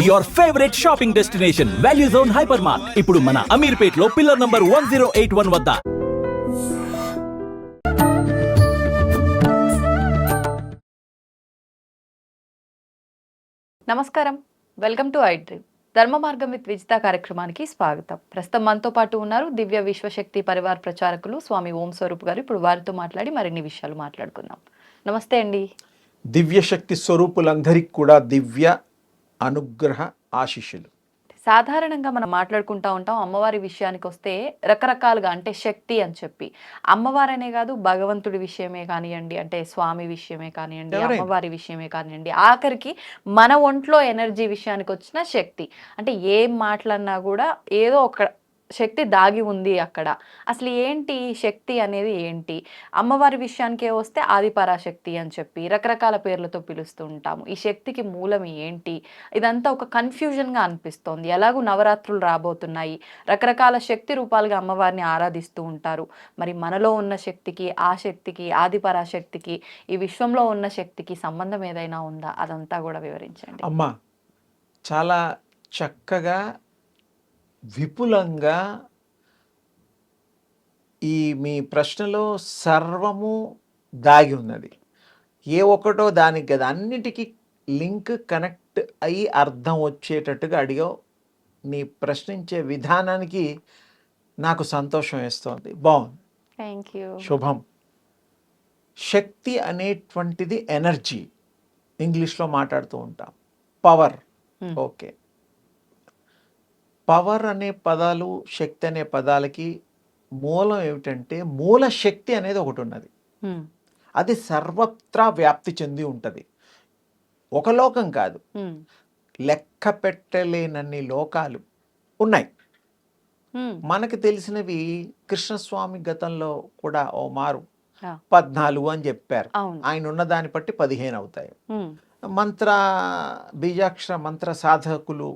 Your favourite shopping destination value zone hyper mart ఇప్పుడు మన అమీర్పేట్ లో పిల్లర్ నంబర్ 1081 వద్ద. నమస్కారం, వెల్కమ్ టు ఐ డ్రీమ్. ధర్మ మార్గం విత్ విజిత కార్యక్రమానికి స్వాగతం. ప్రస్తుతం మనతో పాటు ఉన్నారు దివ్య విశ్వశక్తి పరివార్ ప్రచారకులు స్వామి ఓం స్వరూప్ గారు. ఇప్పుడు వారితో మాట్లాడి మరిన్ని విషయాలు మాట్లాడుకుందాం. నమస్తే అండి. దివ్యశక్తి స్వరూపులందరికీ కూడా దివ్య అనుగ్రహ ఆశీస్సులు. సాధారణంగా మనం మాట్లాడుకుంటా ఉంటాం, అమ్మవారి విషయానికి వస్తే రకరకాలుగా, అంటే శక్తి అని చెప్పి అమ్మవారనే కాదు, భగవంతుడి విషయమే కానివ్వండి, అంటే స్వామి విషయమే కానివ్వండి, అమ్మవారి విషయమే కానివ్వండి, ఆఖరికి మన ఒంట్లో ఎనర్జీ విషయానికి వచ్చిన శక్తి, అంటే ఏం మాట్లాడినా కూడా ఏదో ఒక శక్తి దాగి ఉంది అక్కడ. అసలు ఏంటి శక్తి అనేది ఏంటి? అమ్మవారి విషయానికే వస్తే ఆదిపరాశక్తి అని చెప్పి రకరకాల పేర్లతో పిలుస్తూ ఉంటాము. ఈ శక్తికి మూలం ఏంటి? ఇదంతా ఒక కన్ఫ్యూజన్గా అనిపిస్తోంది. ఎలాగూ నవరాత్రులు రాబోతున్నాయి, రకరకాల శక్తి రూపాలుగా అమ్మవారిని ఆరాధిస్తూ ఉంటారు. మరి మనలో ఉన్న శక్తికి, ఆ శక్తికి, ఆదిపరాశక్తికి, ఈ విశ్వంలో ఉన్న శక్తికి సంబంధం ఏదైనా ఉందా? అదంతా కూడా వివరించండి. అమ్మా, చాలా చక్కగా విపులంగా ఈ మీ ప్రశ్నలో సర్వము దాగి ఉన్నది. ఏ ఒక్కటో దానికి కదా, అన్నిటికీ లింక్ కనెక్ట్ అయ్యి అర్థం వచ్చేటట్టుగా అడిగావు. నీ ప్రశ్నించే విధానానికి నాకు సంతోషం వేస్తోంది. బాగుంది, థ్యాంక్ యూ. శుభం. శక్తి అనేటువంటిది ఎనర్జీ, ఇంగ్లీష్లో మాట్లాడుతూ ఉంటాం, పవర్. ఓకే, పవర్ అనే పదాలు, శక్తి అనే పదాలకి మూలం ఏమిటంటే, మూల శక్తి అనేది ఒకటి ఉన్నది. అది సర్వత్రా వ్యాప్తి చెంది ఉంటుంది. ఒక లోకం కాదు, లెక్క పెట్టలేనన్ని లోకాలు ఉన్నాయి. మనకు తెలిసినవి కృష్ణస్వామి గతంలో కూడా ఓ మారు 14 అని చెప్పారు. ఆయన ఉన్న దాన్ని బట్టి 15 అవుతాయి. మంత్ర బీజాక్షర మంత్ర సాధకులు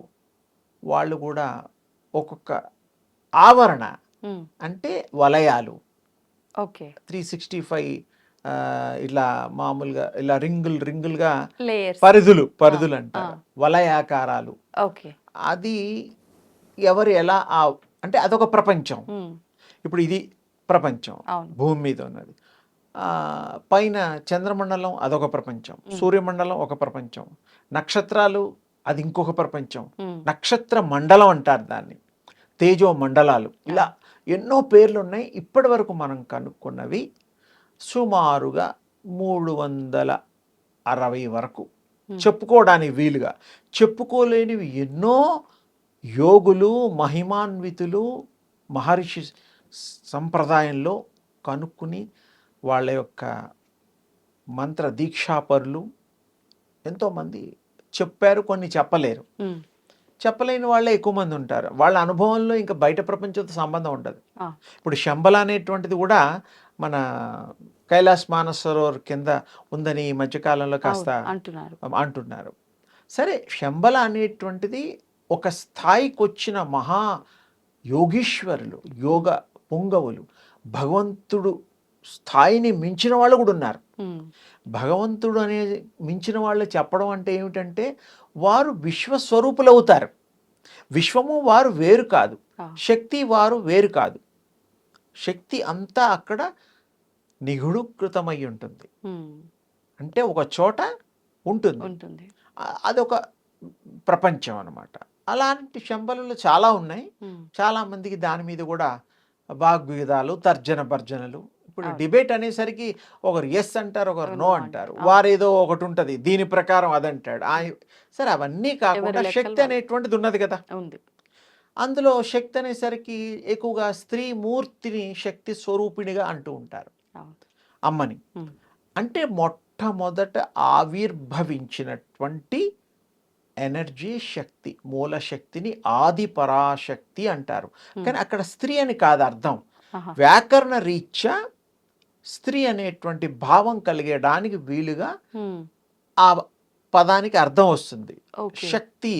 వాళ్ళు కూడా ఒక్కొక్క ఆవరణ, అంటే వలయాలు, 365 ఇలా మామూలుగా ఇలా రింగులుగా పరిధులు అంటారు, వలయాకారాలు. అది ఎవరు ఎలా అంటే అదొక ప్రపంచం. ఇప్పుడు ఇది ప్రపంచం భూమి మీద ఉన్నది. పైన చంద్రమండలం అదొక ప్రపంచం, సూర్యమండలం ఒక ప్రపంచం, నక్షత్రాలు అది ఇంకొక ప్రపంచం, నక్షత్ర మండలం అంటారు దాన్ని, తేజో మండలాలు, ఇలా ఎన్నో పేర్లు ఉన్నాయి. ఇప్పటి వరకు మనం కనుక్కున్నవి సుమారుగా 360 వరకు చెప్పుకోవడానికి వీలుగా. చెప్పుకోలేనివి ఎన్నో యోగులు, మహిమాన్వితులు, మహర్షి సంప్రదాయంలో కనుక్కుని వాళ్ళ యొక్క మంత్ర దీక్షాపరులు ఎంతోమంది చెప్పారు. కొన్ని చెప్పలేరు, చెప్పలేని వాళ్ళే ఎక్కువ మంది ఉంటారు. వాళ్ళ అనుభవంలో ఇంకా బయట ప్రపంచంతో సంబంధం ఉండదు. ఇప్పుడు శంబల అనేటువంటిది కూడా మన కైలాస్ మానసరోవర్ కింద ఉందని ఈ మధ్యకాలంలో కాస్త అంటున్నారు. సరే, శంబల అనేటువంటిది ఒక స్థాయికి వచ్చిన మహా యోగీశ్వరులు, యోగ పుంగవులు, భగవంతుడు స్థాయిని మించిన వాళ్ళు కూడా ఉన్నారు. భగవంతుడు అనే మించిన వాళ్ళు చెప్పడం అంటే ఏమిటంటే, వారు విశ్వస్వరూపులు అవుతారు. విశ్వము వారు వేరు కాదు, శక్తి వారు వేరు కాదు. శక్తి అంతా అక్కడ నిగుడీకృతమై ఉంటుంది, అంటే ఒక చోట ఉంటుంది. అదొక ప్రపంచం అన్నమాట. అలాంటి శంబలు చాలా ఉన్నాయి. చాలా మందికి దాని మీద కూడా వాగ్వివాదాలు, తర్జన భర్జనలు. ఇప్పుడు డిబేట్ అనేసరికి ఒకరు ఎస్ అంటారు, ఒకరు నో అంటారు. వారేదో ఒకటి ఉంటుంది, దీని ప్రకారం అదంటాడు. సరే, అవన్నీ కాకుండా శక్తి అనేటువంటిది ఉన్నది కదా. అందులో శక్తి అనేసరికి ఎక్కువగా స్త్రీ మూర్తిని శక్తి స్వరూపిణిగా అంటూ ఉంటారు, అమ్మని. అంటే మొట్టమొదట ఆవిర్భవించినటువంటి ఎనర్జీ శక్తి, మూల శక్తిని ఆది పరాశక్తి అంటారు. కానీ అక్కడ స్త్రీ అని కాదు అర్థం. వ్యాకరణ రీత్యా స్త్రీ అనేటువంటి భావం కలిగేడానికి వీలుగా ఆ పదానికి అర్థం వస్తుంది. శక్తి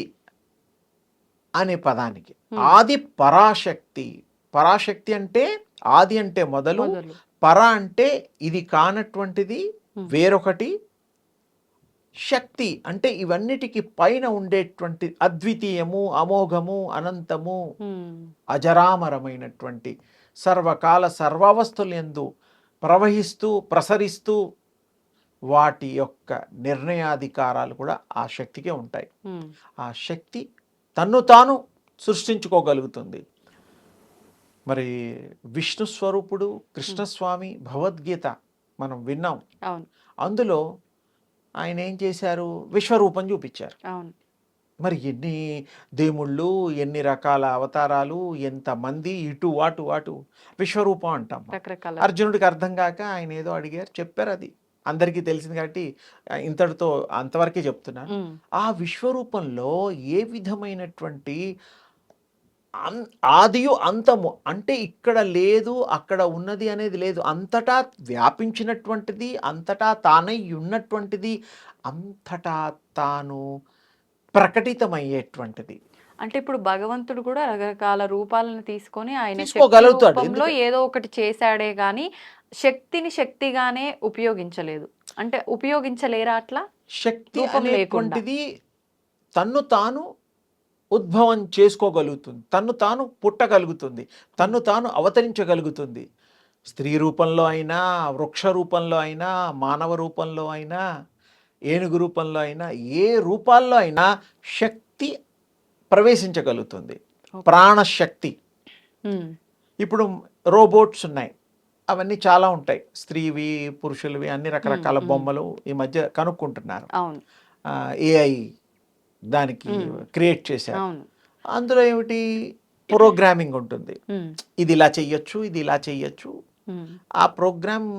అనే పదానికి ఆది పరాశక్తి. పరాశక్తి అంటే ఆది అంటే మొదలు, పర అంటే ఇది కానటువంటిది వేరొకటి, శక్తి అంటే ఇవన్నిటికి పైన ఉండేటువంటి అద్వితీయము, అమోఘము, అనంతము, అజరామరమైనటువంటి సర్వకాల సర్వావస్థలందు ప్రవహిస్తూ ప్రసరిస్తూ వాటి యొక్క నిర్ణయాధికారాలు కూడా ఆ శక్తికే ఉంటాయి. ఆ శక్తి తన్ను తాను సృష్టించుకోగలుగుతుంది. మరి విష్ణు స్వరూపుడు కృష్ణస్వామి భగవద్గీత మనం విన్నాం. అందులో ఆయన ఏం చేశారు? విశ్వరూపం చూపించారు. మరి ఎన్ని దేవుళ్ళు, ఎన్ని రకాల అవతారాలు, ఎంతమంది, ఇటు అటు అటు విశ్వరూపం అంటాం. అర్జునుడికి అర్థం కాక ఆయన ఏదో అడిగారు, చెప్పారు. అది అందరికీ తెలిసింది కాబట్టి ఇంతటితో అంతవరకే చెప్తున్నాను. ఆ విశ్వరూపంలో ఏ విధమైనటువంటి ఆదియు అంతము అంటే ఇక్కడ లేదు అక్కడ ఉన్నది అనేది లేదు, అంతటా వ్యాపించినటువంటిది, అంతటా తానై ఉన్నటువంటిది, అంతటా తాను ప్రకటితమయ్యేటువంటిది. అంటే ఇప్పుడు భగవంతుడు కూడా రకరకాల రూపాలను తీసుకొని ఆయన తీసుకోగలుగుతాడు. ఏదో ఒకటి చేశాడే గాని శక్తిని శక్తిగానే ఉపయోగించలేదు. అంటే ఉపయోగించలేరా అట్లా? శక్తి అనేటువంటిది తన్ను తాను ఉద్భవం చేసుకోగలుగుతుంది, తన్ను తాను పుట్టగలుగుతుంది, తన్ను తాను అవతరించగలుగుతుంది. స్త్రీ రూపంలో అయినా, వృక్ష రూపంలో అయినా, మానవ రూపంలో అయినా, ఏనుగు రూపంలో అయినా, ఏ రూపాల్లో అయినా శక్తి ప్రవేశించగలుగుతుంది. ప్రాణశక్తి. ఇప్పుడు రోబోట్స్ ఉన్నాయి, అవన్నీ చాలా ఉంటాయి, స్త్రీవి పురుషులవి అన్ని రకరకాల బొమ్మలు ఈ మధ్య కనుక్కుంటున్నారు. ఏఐ దానికి క్రియేట్ చేశారు. అందులో ఏమిటి, ప్రోగ్రామింగ్ ఉంటుంది. ఇది ఇలా చెయ్యొచ్చు, ఇది ఇలా చెయ్యొచ్చు. ఆ ప్రోగ్రామ్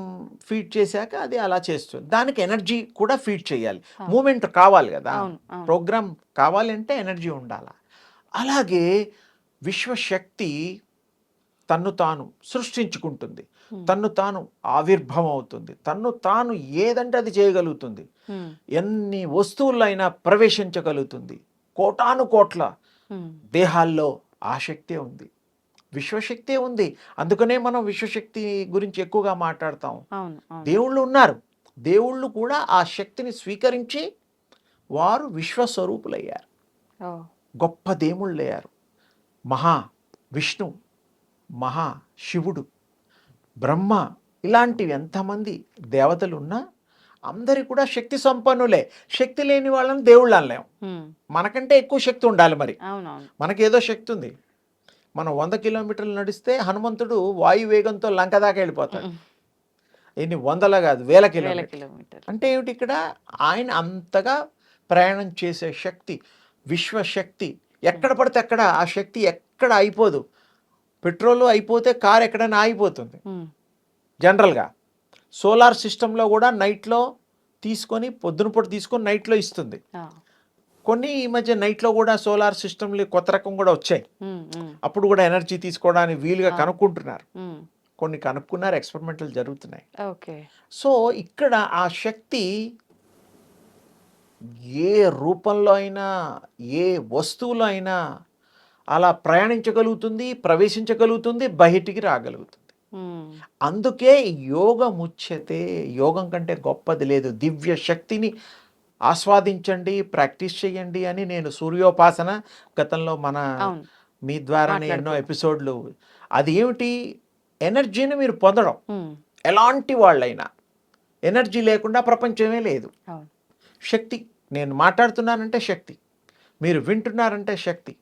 ఫీడ్ చేశాక అది అలా చేస్తుంది. దానికి ఎనర్జీ కూడా ఫీడ్ చేయాలి, మూమెంట్ కావాలి కదా. ప్రోగ్రామ్ కావాలంటే ఎనర్జీ ఉండాలి. అలాగే విశ్వశక్తి తన్ను తాను సృష్టించుకుంటుంది, తన్ను తాను ఆవిర్భవం అవుతుంది, తన్ను తాను ఏదంటే అది చేయగలుగుతుంది. ఎన్ని వస్తువులైనా ప్రవేశించగలుగుతుంది. కోటాను కోట్ల దేహాల్లో ఆ శక్తే ఉంది, విశ్వశక్తే ఉంది. అందుకనే మనం విశ్వశక్తి గురించి ఎక్కువగా మాట్లాడతాం. దేవుళ్ళు ఉన్నారు, దేవుళ్ళు కూడా ఆ శక్తిని స్వీకరించి వారు విశ్వస్వరూపులయ్యారు, గొప్ప దేవుళ్ళయ్యారు. మహా విష్ణు, మహా శివుడు, బ్రహ్మ, ఇలాంటివి ఎంతమంది దేవతలు ఉన్నా అందరి కూడా శక్తి సంపన్నులే. శక్తి లేని వాళ్ళని దేవుళ్ళు అనలేం. మనకంటే ఎక్కువ శక్తి ఉండాలి. మరి మనకేదో శక్తి ఉంది. మనం 100 కిలోమీటర్లు నడిస్తే హనుమంతుడు వాయువేగంతో లంక దాకా వెళ్ళిపోతాడు. ఎన్ని వందల కాదు, వేల కిలోమీటర్లు. అంటే ఏమిటి, ఇక్కడ ఆయన అంతగా ప్రయాణం చేసే శక్తి, విశ్వశక్తి. ఎక్కడ పడితే అక్కడ ఆ శక్తి ఎక్కడ అయిపోదు. పెట్రోల్ అయిపోతే కార్ ఎక్కడైనా ఆగిపోతుంది జనరల్గా. సోలార్ సిస్టంలో కూడా నైట్లో తీసుకొని, పొద్దున పూట తీసుకొని నైట్లో ఇస్తుంది. కొన్ని ఈ మధ్య నైట్లో కూడా సోలార్ సిస్టమ్లు కొత్త రకం కూడా వచ్చాయి. అప్పుడు కూడా ఎనర్జీ తీసుకోవడానికి వీలుగా కనుక్కుంటున్నారు. కొన్ని కనుక్కున్నారు, ఎక్స్పెరిమెంట్లు జరుగుతున్నాయి. సో ఇక్కడ ఆ శక్తి ఏ రూపంలో అయినా, ఏ వస్తువులో అయినా అలా ప్రయాణించగలుగుతుంది, ప్రవేశించగలుగుతుంది, బయటికి రాగలుగుతుంది. అందుకే యోగముచ్యతే, యోగం కంటే గొప్పది లేదు. దివ్య శక్తిని ఆస్వాదించండి, ప్రాక్టీస్ చేయండి అని నేను సూర్యోపాసన గతంలో మీ ద్వారానే ఎన్నో ఎపిసోడ్లు. అది ఏమిటి, ఎనర్జీని మీరు పొందడం. ఎలాంటి వాళ్ళైనా ఎనర్జీ లేకుండా ప్రపంచమే లేదు. శక్తి, నేను మాట్లాడుతున్నానంటే శక్తి, మీరు వింటున్నారంటే శక్తి,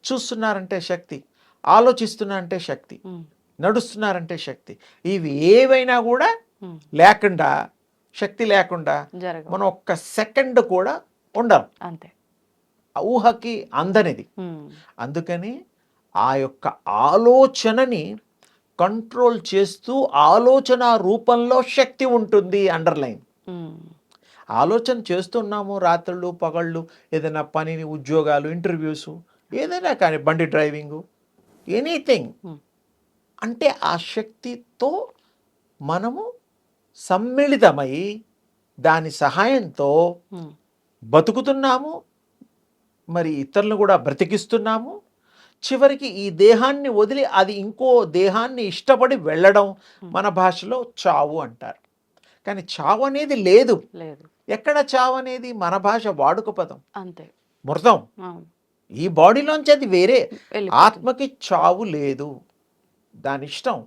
చూస్తున్నారంటే శక్తి, ఆలోచిస్తున్నారంటే శక్తి, నడుస్తున్నారంటే శక్తి. ఇవి ఏవైనా కూడా లేకుండా, శక్తి లేకుండా మనం ఒక్క సెకండ్ కూడా ఉండం. అంతే, ఊహకి అందనిది. అందుకని ఆ యొక్క ఆలోచనని కంట్రోల్ చేస్తూ, ఆలోచన రూపంలో శక్తి ఉంటుంది. అండర్లైన్. ఆలోచన చేస్తున్నాము రాత్రులు పగళ్ళు, ఏదైనా పనిని, ఉద్యోగాలు, ఇంటర్వ్యూస్, ఏదైనా కానీ, బండి డ్రైవింగు, ఎనీథింగ్. అంటే ఆ శక్తితో మనము సమ్మిళితమై దాని సహాయంతో బతుకుతున్నాము, మరి ఇతరులను కూడా బ్రతికిస్తున్నాము. చివరికి ఈ దేహాన్ని వదిలి అది ఇంకో దేహాన్ని ఇష్టపడి వెళ్ళడం మన భాషలో చావు అంటారు. కానీ చావు అనేది లేదు. ఎక్కడ చావు అనేది మన భాష వాడుక పదం, అంతే. మృతం. అవును. ఈ బాడీలోంచి అది వేరే. వెళ్ళిపోతుంది. ఆత్మకి చావు లేదు, దాని ఇష్టం.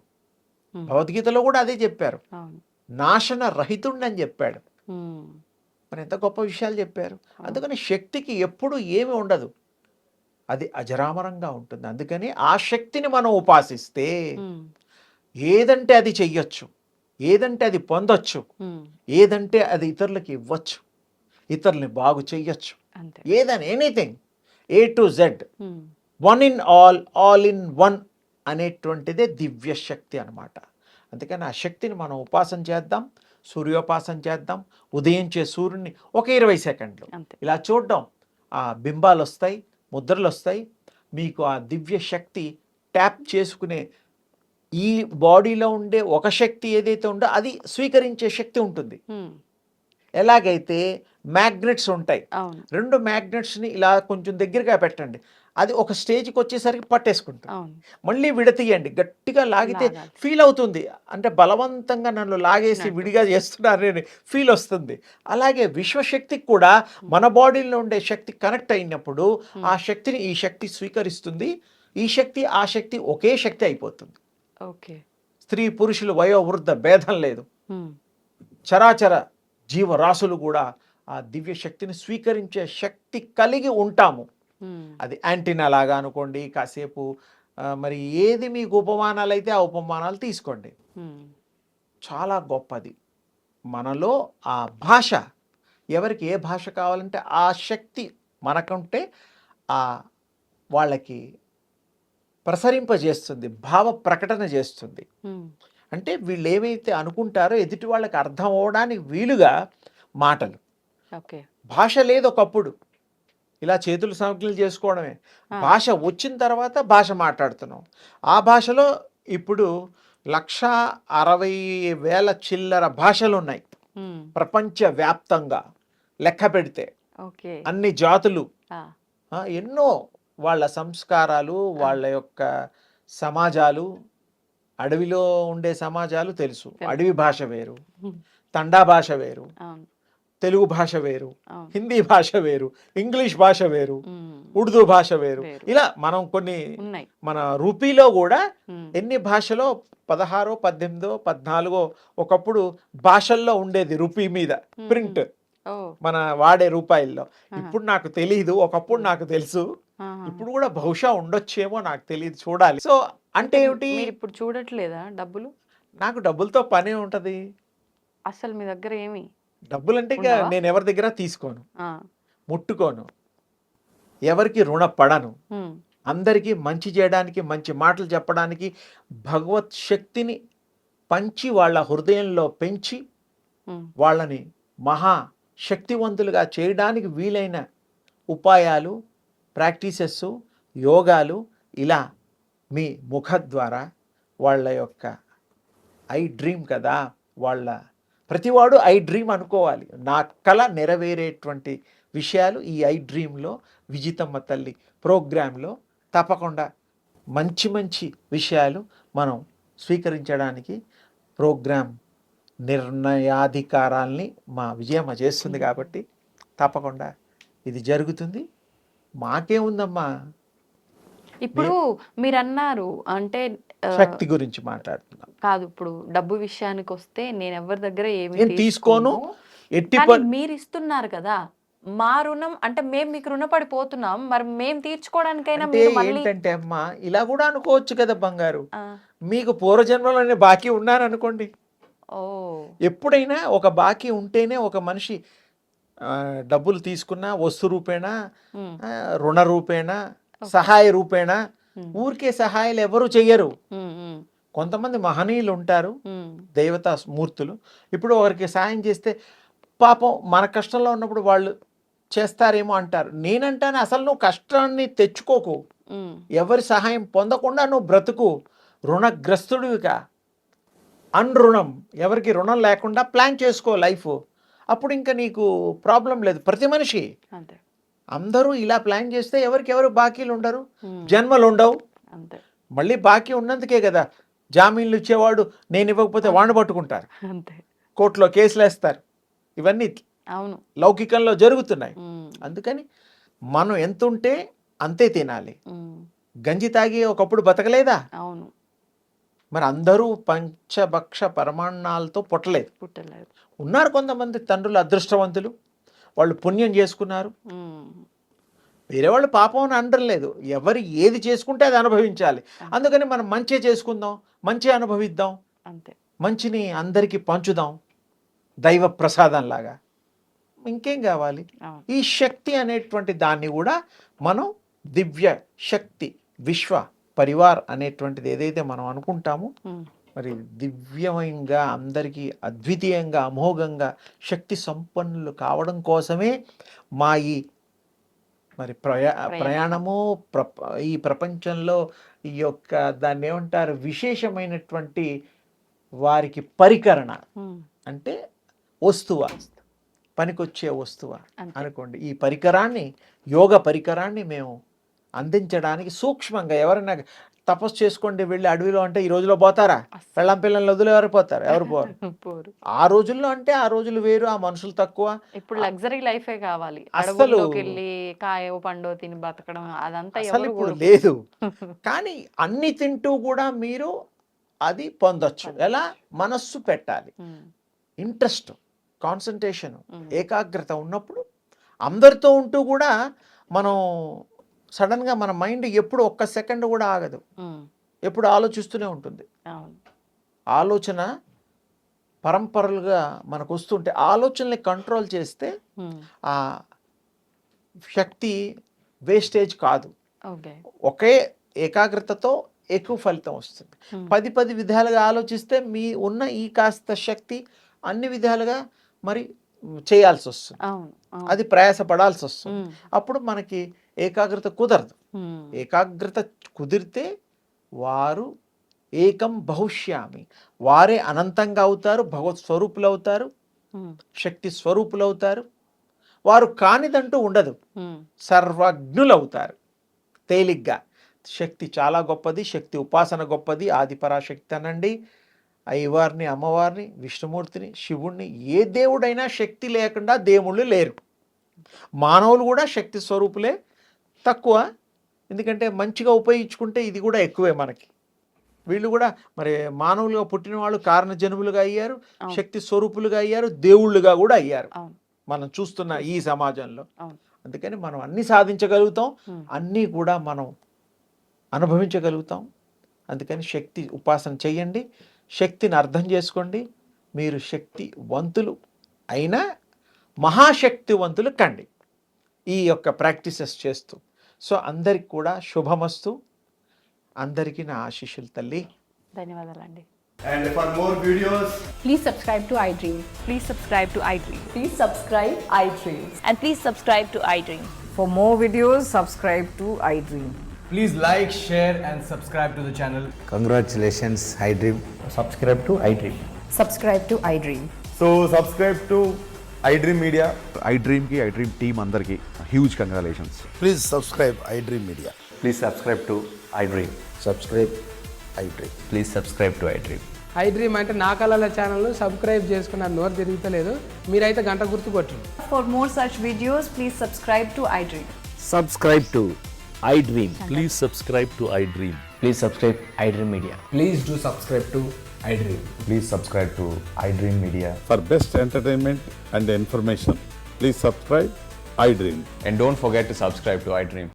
ఉమ్. భగవద్గీతలో కూడా అదే చెప్పారు, అవును. నాశన రహితుండని చెప్పాడు. ఉమ్. మరి ఎంత గొప్ప విషయాలు చెప్పారు. అందుకని శక్తికి ఎప్పుడు ఏమి ఉండదు, అది అజరామరంగా ఉంటుంది. అందుకని ఆ శక్తిని మనం ఉపాసిస్తే ఉమ్. ఏదంటే అది చెయ్యొచ్చు, ఏదంటే అది పొందొచ్చు, ఉమ్. ఏదంటే అది ఇతరులకి ఇవ్వచ్చు, ఇతరుల్ని బాగు చెయ్యొచ్చు. అంతే. ఏదని anything, A to Z, um. One in all, all in one అనేటువంటిదే దివ్య శక్తి అన్నమాట. అందుకని ఆ శక్తిని మనం ఉపాసన చేద్దాం, సూర్యోపాసన చేద్దాం. ఉదయించే సూర్యుడిని ఒక 20 సెకండ్లు అంతే. ఇలా చూడడం, ఆ బింబాలు వస్తాయి, ముద్రలు వస్తాయి. మీకు ఆ దివ్య శక్తి ట్యాప్ చేసుకునే, ఈ బాడీలో ఉండే ఒక శక్తి ఏదైతే ఉందో అది స్వీకరించే శక్తి ఉంటుంది. ఉమ్. ఎలాగైతే మ్యాగ్నెట్స్ ఉంటాయి, అవును. 2 మ్యాగ్నెట్స్ని ఇలా కొంచెం దగ్గరగా పెట్టండి, అది ఒక స్టేజ్కి వచ్చేసరికి పట్టేసుకుంటుంది. అవును. మళ్ళీ విడతీయండి, గట్టిగా లాగితే లాగాలి. ఫీల్ అవుతుంది, అంటే బలవంతంగా నన్ను లాగేసి వచ్చినట్టు. విడిగా చేస్తున్నారని ఫీల్ వస్తుంది. అలాగే విశ్వశక్తికి కూడా మన బాడీలో ఉండే శక్తి కనెక్ట్ అయినప్పుడు ఆ శక్తిని ఈ శక్తి స్వీకరిస్తుంది. ఈ శక్తి ఆ శక్తి ఒకే శక్తి అయిపోతుంది. ఓకే. స్త్రీ పురుషులు వయో వృద్ధ భేదం లేదు, ఉమ్. చరాచర జీవరాశులు కూడా ఆ దివ్య శక్తిని స్వీకరించే శక్తి కలిగి ఉంటాము. ఉమ్. అది యాంటీనా లాగా అనుకోండి, కాసేపు మరి ఏది మీకు ఉపమానాలు అయితే ఆ ఉపమానాలు తీసుకోండి. ఉమ్. చాలా గొప్పది మనలో ఆ భాష. ఎవరికి ఏ భాష కావాలంటే ఆ శక్తి మనకుంటే ఆ వాళ్ళకి ప్రసరింపజేస్తుంది, భావ ప్రకటన చేస్తుంది. ఉమ్. అంటే వీళ్ళు ఏమైతే అనుకుంటారో ఎదుటి వాళ్ళకి అర్థం అవడానికి వీలుగా మాటలు. ఓకే. భాష లేదు ఒకప్పుడు, ఇలా చేతులు సంజ్ఞలు చేసుకోవడమే. భాష వచ్చిన తర్వాత భాష మాట్లాడుతున్నాం. ఆ భాషలో ఇప్పుడు 1,60,000 చిల్లర భాషలు ఉన్నాయి ఉమ్. ప్రపంచవ్యాప్తంగా లెక్క పెడితే. ఓకే. అన్ని జాతులు, ఆ. ఎన్నో వాళ్ళ సంస్కారాలు, వాళ్ళ యొక్క సమాజాలు. అడవిలో ఉండే సమాజాలు తెలుసు, అడవి భాష వేరు, ఉమ్. తండా భాష వేరు, అవును. తెలుగు భాష వేరు, అవును. హిందీ భాష వేరు, ఇంగ్లీష్ భాష వేరు, ఉమ్. ఉర్దూ భాష వేరు. వేరు. ఇలా మనం కొన్ని ఉన్నాయి. మన రూపీలో కూడా ఉమ్. ఎన్ని భాషలో 16, 18, 14 ఒకప్పుడు భాషల్లో ఉండేది రూపీ మీద ప్రింట్, ఓ. మన వాడే రూపాయల్లో. ఇప్పుడు నాకు తెలియదు, ఒకప్పుడు నాకు తెలుసు, ఆహా. ఇప్పుడు కూడా బహుశా ఉండొచ్చేమో, నాకు తెలియదు, చూడాలి. సో అంటే ఏమిటి, మీరు ఇప్పుడు చూడట్లేదా డబ్బులు? నాకు డబ్బులతో పనే ఉంటది. అసలు మీ దగ్గర ఏమి డబ్బులు అంటే ఇక ఉండవా? నేను ఎవరి దగ్గర తీసుకోను, ఆ. ముట్టుకోను, ఎవరికి రుణపడను. ఉమ్. అందరికీ మంచి చేయడానికి, మంచి మాటలు చెప్పడానికి, భగవత్ శక్తిని పంచి వాళ్ళ హృదయంలో పెంచి ఉమ్. వాళ్ళని మహా శక్తివంతులుగా చేయడానికి వీలైన ఉపాయాలు, ప్రాక్టీసెస్, యోగాలు, ఇలా మీ ముఖ ద్వారా వాళ్ళ యొక్క ఐ డ్రీమ్ కదా, వాళ్ళ ప్రతివాడు ఐ డ్రీమ్ అనుకోవాలి. నా కళ నెరవేరేటువంటి విషయాలు ఈ ఐ డ్రీమ్లో, విజితమ్మ తల్లి ప్రోగ్రాంలో తప్పకుండా మంచి మంచి విషయాలు మనం స్వీకరించడానికి ప్రోగ్రాం నిర్ణయాధికారాల్ని మా విజయమ్మ చేస్తుంది. కాబట్టి తప్పకుండా ఇది జరుగుతుంది. మాకేముందమ్మా, ఇప్పుడు మీరు అన్నారు అంటే శక్తి గురించి మాట్లాడుతున్నాం. కాదు, ఇప్పుడు డబ్బు విషయానికి వస్తే నేను ఎవరి దగ్గర ఏమి నేను తీసుకోను, ఎట్టి మీరు ఇస్తున్నారు కదా, మా రుణం అంటే మేము మీకు రుణపడిపోతున్నాం, మరి మేము తీర్చుకోవడానికైనా అంటే మీరు మళ్ళీ ఏంటంటే అమ్మా, ఇలా కూడా అనుకోవచ్చు కదా బంగారు, ఆ. మీకు పూర్వజన్మలోనే బాకీ ఉన్నారనుకోండి. ఓ. ఎప్పుడైనా ఒక బాకీ ఉంటేనే ఒక మనిషి డబ్బులు తీసుకున్నా, వస్తు రూపేణా, ఉమ్. రుణ రూపేణా, సహాయ రూపేణా. ఊరికే సహాయాలు ఎవరు చెయ్యరు. ఉమ్. ఉమ్. కొంతమంది మహనీయులు ఉంటారు, ఉమ్. దేవతా మూర్తులు. ఇప్పుడు ఒకరికి సాయం చేస్తే పాపం మన కష్టంలో ఉన్నప్పుడు వాళ్ళు చేస్తారేమో అంటారు. నేనంటాను అసలు నువ్వు కష్టాన్ని తెచ్చుకోకు, ఉమ్. ఎవరి సహాయం పొందకుండా నువ్వు బ్రతుకు, రుణగ్రస్తుడివిగా. అన్రుణం, ఎవరికి రుణం లేకుండా ప్లాన్ చేసుకో లైఫ్, అప్పుడు ఇంకా నీకు ప్రాబ్లం లేదు. ప్రతి మనిషి అంతే. అందరూ ఇలా ప్లాన్ చేస్తే ఎవరికెవరు బాకీలు ఉండరు, ఉమ్. జన్మలు ఉండవు. అంతే. మళ్ళీ బాకీ ఉన్నందుకే కదా జామీన్లు ఇచ్చేవాడు నేను ఇవ్వకపోతే వాడిని పట్టుకుంటారు, అంతే. కోర్టులో కేసులు వేస్తారు. ఇవన్నీ అవును. లౌకికంలో జరుగుతున్నాయి. ఉమ్, అందుకని మనం ఎంత ఉంటే అంతే తినాలి. ఉమ్, గంజి తాగి ఒకప్పుడు బతకలేదా? అవును. మరి అందరూ పంచభక్ష పరమాన్నాలతో పుట్టలేదు. పుట్టలేదు. ఉన్నారు కొంతమంది తండ్రులు అదృష్టవంతులు, వాళ్ళు పుణ్యం చేసుకున్నారు. ఉమ్, వేరే వాళ్ళు పాపం అని అనడం లేదు, ఎవరు ఏది చేసుకుంటే అది అనుభవించాలి. అందుకని మనం మంచి చేసుకుందాం, మంచి అనుభవిద్దాం, అంతే. మంచిని అందరికీ పంచుదాం దైవ ప్రసాదంలాగా. ఇంకేం కావాలి? అవును. ఈ శక్తి అనేటువంటి దాన్ని కూడా మనం దివ్య శక్తి విశ్వ పరివార్ అనేటువంటిది ఏదైతే మనం అనుకుంటామో, ఉమ్, మరి దివ్యమయంగా అందరికీ అద్వితీయంగా అమోఘంగా శక్తి సంపన్నులు కావడం కోసమే మా ఈ మరి ప్రయాణము ఈ ప్రపంచంలో ఈ యొక్క దాన్ని ఏమంటారు విశేషమైనటువంటి వారికి పరికరణ ఉమ్, అంటే వస్తువ, పనికొచ్చే వస్తువ అంతే. అనుకోండి. ఈ పరికరాన్ని యోగ పరికరాన్ని మేము అందించడానికి సూక్ష్మంగా ఎవరైనా తపస్సు చేసుకోండి వెళ్ళి అడవిలో అంటే ఈ రోజులో పోతారా? పెళ్ళం పిల్లలు వదిలి ఎవరు పోతారు? ఎవరు పోరు. పోరు. ఆ రోజుల్లో అంటే ఆ రోజులు వేరు, ఆ మనుషులు తక్కువ. ఇప్పుడు లగ్జరీ లైఫే కావాలి. అస్సలు అడవుల్లోకి వెళ్ళి కాయో పండో తిని బతకడం అదంతా అసలు ఎవరు ఇప్పుడు కోరుకోరు. లేదు. కానీ అన్ని తింటూ కూడా మీరు అది పొందొచ్చు. ఎలా? మనస్సు పెట్టాలి, ఉమ్, ఇంట్రెస్ట్, కాన్సన్ట్రేషన్, ఉమ్, ఏకాగ్రత ఉన్నప్పుడు అందరితో ఉంటూ కూడా మనం సడన్గా మన మైండ్ ఎప్పుడు ఒక్క సెకండ్ కూడా ఆగదు, ఉమ్, ఎప్పుడు ఆలోచిస్తూనే ఉంటుంది. అవును. ఆలోచన పరంపరలుగా మనకు వస్తుంటే ఆలోచనని కంట్రోల్ చేస్తే ఉమ్, ఆ శక్తి వేస్టేజ్ కాదు. ఓకే. ఒకే ఏకాగ్రతతో ఎక్కువ ఫలితం వస్తుంది. ఉమ్, 10 విధాలుగా ఆలోచిస్తే మీ ఉన్న ఈ కాస్త శక్తి అన్ని విధాలుగా మరి చేయాల్సి వస్తుంది, అవును. అవును. అది ప్రయాసపడాల్సి వస్తుంది. ఉమ్, అప్పుడు మనకి ఏకాగ్రత కుదరదు. ఉమ్, ఏకాగ్రత కుదిరితే వారు ఏకం బహుష్యామి, వారే అనంతంగా అవుతారు, భగవత్ స్వరూపులు అవుతారు, ఉమ్, శక్తి స్వరూపులు అవుతారు. వారు కానిదంటూ ఉండదు, ఉమ్, సర్వజ్ఞులు అవుతారు తేలిగ్గా. శక్తి చాలా గొప్పది, శక్తి ఉపాసన గొప్పది. ఆదిపరాశక్తి అనండి, అయ్యవారిని, అమ్మవారిని, విష్ణుమూర్తిని, శివుణ్ణి, ఏ దేవుడైనా శక్తి లేకుండా దేవుళ్ళు లేరు. మానవులు కూడా శక్తి స్వరూపులే, తక్కువ. ఎందుకంటే మంచిగా ఉపయోగించుకుంటే ఇది కూడా ఎక్కువే మనకి. వీళ్ళు కూడా మరి మానవులుగా పుట్టిన వాళ్ళు కారణజన్ములుగా అయ్యారు, అవును. శక్తి స్వరూపులుగా అయ్యారు, దేవుళ్ళుగా కూడా అయ్యారు అవును. మనం చూస్తున్న ఈ సమాజంలో. అవును. అందుకని మనం అన్నీ సాధించగలుగుతాం, ఉమ్, అన్నీ కూడా మనం అనుభవించగలుగుతాం. అందుకని శక్తి ఉపాసన చెయ్యండి, శక్తిని అర్థం చేసుకోండి. మీరు శక్తివంతులు అయినా మహాశక్తివంతులు కండి ఈ యొక్క ప్రాక్టీసెస్ చేస్తూ. సో అందరికి కూడా శుభమస్తు. అందరికీ నా ఆశీస్సులు తల్లి. ధన్యవాదాలండి. And for more videos, Please subscribe to iDream. Please subscribe to iDream. Please subscribe iDream. And please subscribe to iDream. For more videos, subscribe to iDream. Please like, share, and subscribe to the channel. Congratulations, iDream. subscribe to iDream. Subscribe to iDream. So subscribe to iDream Media. iDream ki iDream team andarki huge congratulations. Please subscribe iDream Media. Please subscribe to iDream. Subscribe iDream. Please subscribe to iDream. iDream అంటే నా కళల channel subscribe చేసుకున్న నోరు తిరుగుతలేదు, మీరైతే గంట గుర్తు కొట్టండి. For more such videos, please subscribe to iDream. Subscribe to iDream. Please subscribe to iDream. Please subscribe iDream Media. Please do subscribe to iDream. Please subscribe to iDream Media. For best entertainment and information, please subscribe iDream. And don't forget to subscribe to iDream.